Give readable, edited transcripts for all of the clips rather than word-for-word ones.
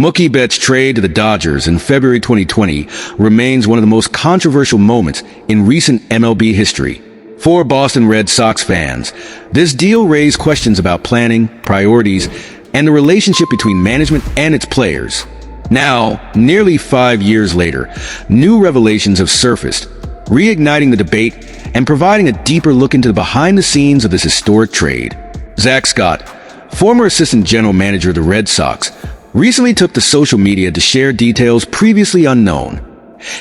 Mookie Betts' trade to the Dodgers in February 2020 remains one of the most controversial moments in recent MLB history. For Boston Red Sox fans, this deal raised questions about planning, priorities, and the relationship between management and its players. Now, nearly 5 years later, new revelations have surfaced, reigniting the debate and providing a deeper look into the behind-the-scenes of this historic trade. Zack Scott, former assistant general manager of the Red Sox, recently took to social media to share details previously unknown.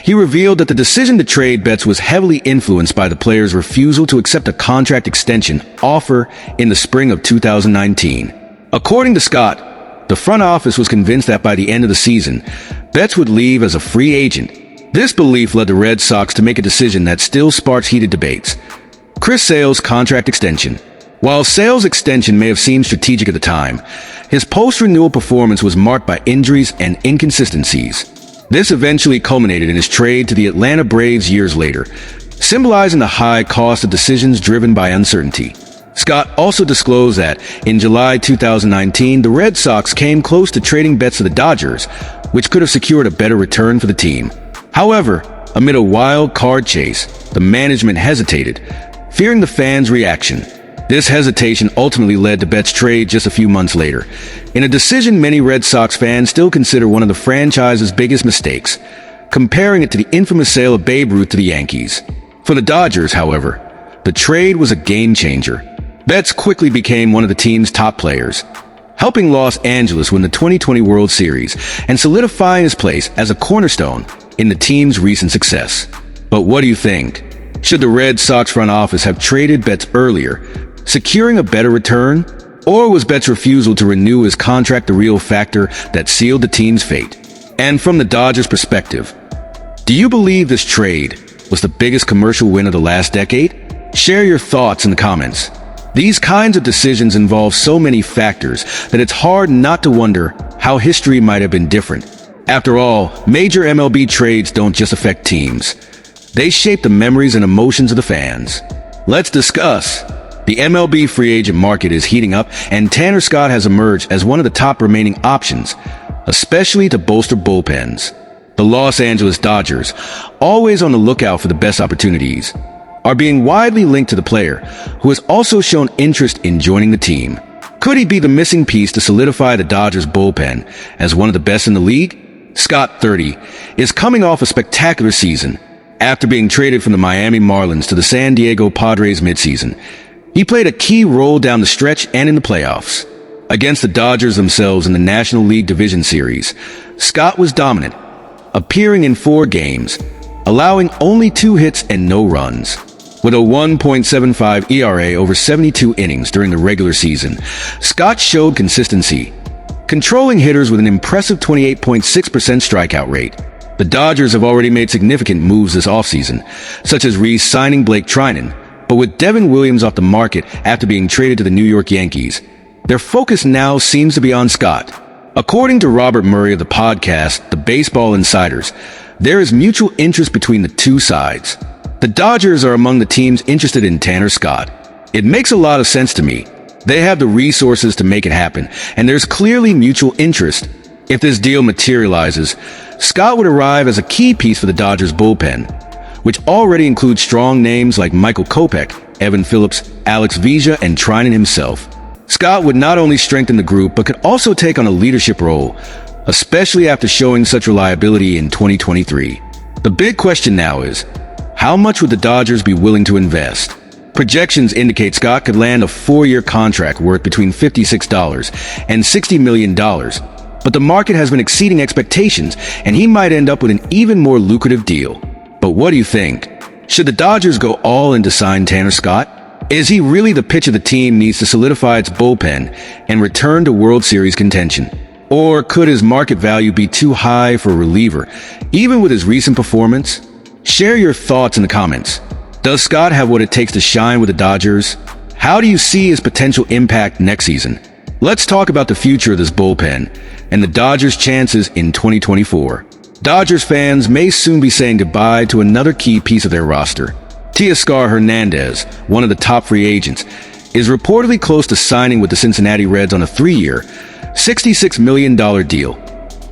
He revealed that the decision to trade Betts was heavily influenced by the player's refusal to accept a contract extension offer in the spring of 2019. According to Scott, the front office was convinced that by the end of the season, Betts would leave as a free agent. This belief led the Red Sox to make a decision that still sparks heated debates: Chris Sale's contract extension. While Sale's extension may have seemed strategic at the time, his post-renewal performance was marked by injuries and inconsistencies. This eventually culminated in his trade to the Atlanta Braves years later, symbolizing the high cost of decisions driven by uncertainty. Scott also disclosed that, in July 2019, the Red Sox came close to trading Betts to the Dodgers, which could have secured a better return for the team. However, amid a wild card chase, the management hesitated, fearing the fans' reaction. This hesitation ultimately led to Betts' trade just a few months later, in a decision many Red Sox fans still consider one of the franchise's biggest mistakes, comparing it to the infamous sale of Babe Ruth to the Yankees. For the Dodgers, however, the trade was a game-changer. Betts quickly became one of the team's top players, helping Los Angeles win the 2020 World Series and solidifying his place as a cornerstone in the team's recent success. But what do you think? Should the Red Sox front office have traded Betts earlier, securing a better return? Or was Betts' refusal to renew his contract the real factor that sealed the team's fate? And from the Dodgers' perspective, do you believe this trade was the biggest commercial win of the last decade? Share your thoughts in the comments. These kinds of decisions involve so many factors that it's hard not to wonder how history might have been different. After all, major MLB trades don't just affect teams. They shape the memories and emotions of the fans. Let's discuss. The MLB free agent market is heating up, and Tanner Scott has emerged as one of the top remaining options, especially to bolster bullpens. The Los Angeles Dodgers, always on the lookout for the best opportunities, are being widely linked to the player, who has also shown interest in joining the team. Could he be the missing piece to solidify the Dodgers bullpen as one of the best in the league? Scott, 30, is coming off a spectacular season. After being traded from the Miami Marlins to the San Diego Padres midseason, he played a key role down the stretch and in the playoffs. Against the Dodgers themselves in the National League Division Series, Scott was dominant, appearing in 4 games, allowing only 2 hits and no runs. With a 1.75 ERA over 72 innings during the regular season, Scott showed consistency, controlling hitters with an impressive 28.6% strikeout rate. The Dodgers have already made significant moves this offseason, such as re-signing Blake Trinan, but with Devin Williams off the market after being traded to the New York Yankees, their focus now seems to be on Scott. According to Robert Murray of the podcast The Baseball Insiders, there is mutual interest between the two sides. The Dodgers are among the teams interested in Tanner Scott. It makes a lot of sense to me. They have the resources to make it happen, and there's clearly mutual interest. If this deal materializes, Scott would arrive as a key piece for the Dodgers bullpen, which already includes strong names like Michael Kopech, Evan Phillips, Alex Vesia, and Trinan himself. Scott would not only strengthen the group, but could also take on a leadership role, especially after showing such reliability in 2023. The big question now is, how much would the Dodgers be willing to invest? Projections indicate Scott could land a 4-year contract worth between $56 and $60 million, but the market has been exceeding expectations, and he might end up with an even more lucrative deal. But what do you think? Should the Dodgers go all in to sign Tanner Scott? Is he really the pitcher the team needs to solidify its bullpen and return to World Series contention? Or could his market value be too high for a reliever, even with his recent performance? Share your thoughts in the comments. Does Scott have what it takes to shine with the Dodgers? How do you see his potential impact next season? Let's talk about the future of this bullpen and the Dodgers' chances in 2024. Dodgers fans may soon be saying goodbye to another key piece of their roster. Teoscar Hernandez, one of the top free agents, is reportedly close to signing with the Cincinnati Reds on a 3-year, $66 million deal.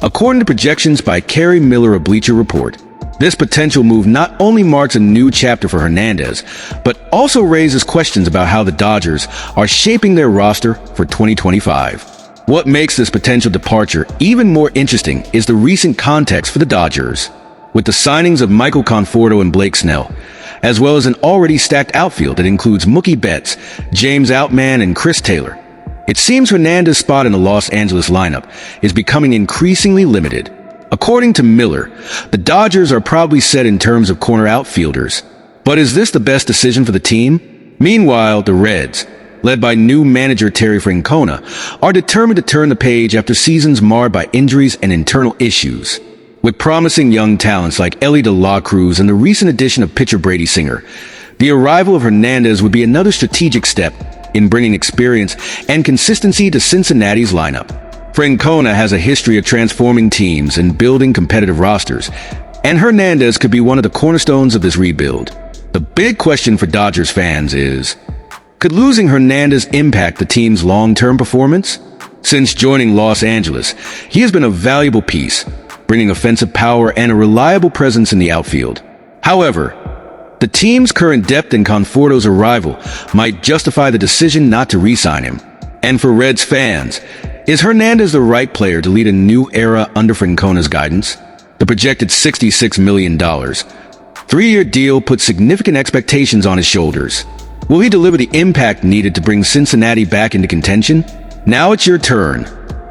According to projections by Kerry Miller of Bleacher Report, this potential move not only marks a new chapter for Hernandez, but also raises questions about how the Dodgers are shaping their roster for 2025. What makes this potential departure even more interesting is the recent context for the Dodgers. With the signings of Michael Conforto and Blake Snell, as well as an already stacked outfield that includes Mookie Betts, James Outman, and Chris Taylor, it seems Hernandez's spot in the Los Angeles lineup is becoming increasingly limited. According to Miller, the Dodgers are probably set in terms of corner outfielders. But is this the best decision for the team? Meanwhile, the Reds, led by new manager Terry Francona, are determined to turn the page after seasons marred by injuries and internal issues. With promising young talents like Elly De La Cruz and the recent addition of pitcher Brady Singer, the arrival of Hernandez would be another strategic step in bringing experience and consistency to Cincinnati's lineup. Francona has a history of transforming teams and building competitive rosters, and Hernandez could be one of the cornerstones of this rebuild. The big question for Dodgers fans is, could losing Hernandez impact the team's long-term performance? Since joining Los Angeles, he has been a valuable piece, bringing offensive power and a reliable presence in the outfield. However, the team's current depth and Conforto's arrival might justify the decision not to re-sign him. And for Reds fans, is Hernandez the right player to lead a new era under Francona's guidance? The projected $66 million three-year deal puts significant expectations on his shoulders. Will he deliver the impact needed to bring Cincinnati back into contention? Now it's your turn.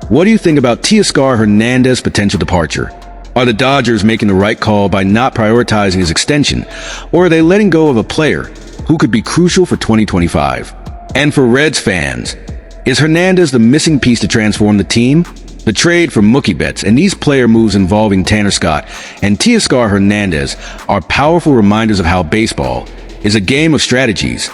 What do you think about Teoscar Hernandez's potential departure? Are the Dodgers making the right call by not prioritizing his extension, or are they letting go of a player who could be crucial for 2025? And for Reds fans, is Hernandez the missing piece to transform the team? The trade for Mookie Betts and these player moves involving Tanner Scott and Teoscar Hernandez are powerful reminders of how baseball is a game of strategies,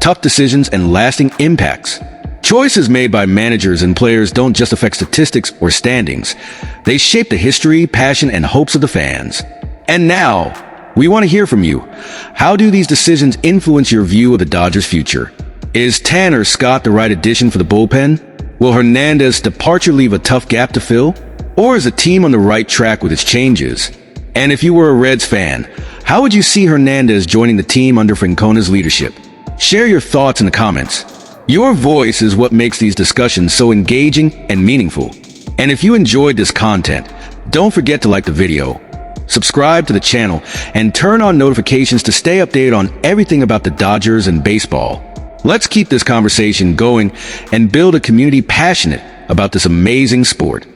tough decisions, and lasting impacts. Choices made by managers and players don't just affect statistics or standings. They shape the history, passion, and hopes of the fans. And now, we want to hear from you. How do these decisions influence your view of the Dodgers' future? Is Tanner Scott the right addition for the bullpen? Will Hernandez's departure leave a tough gap to fill? Or is the team on the right track with its changes? And if you were a Reds fan, how would you see Hernandez joining the team under Francona's leadership? Share your thoughts in the comments. Your voice is what makes these discussions so engaging and meaningful. And if you enjoyed this content, don't forget to like the video, subscribe to the channel, and turn on notifications to stay updated on everything about the Dodgers and baseball. Let's keep this conversation going and build a community passionate about this amazing sport.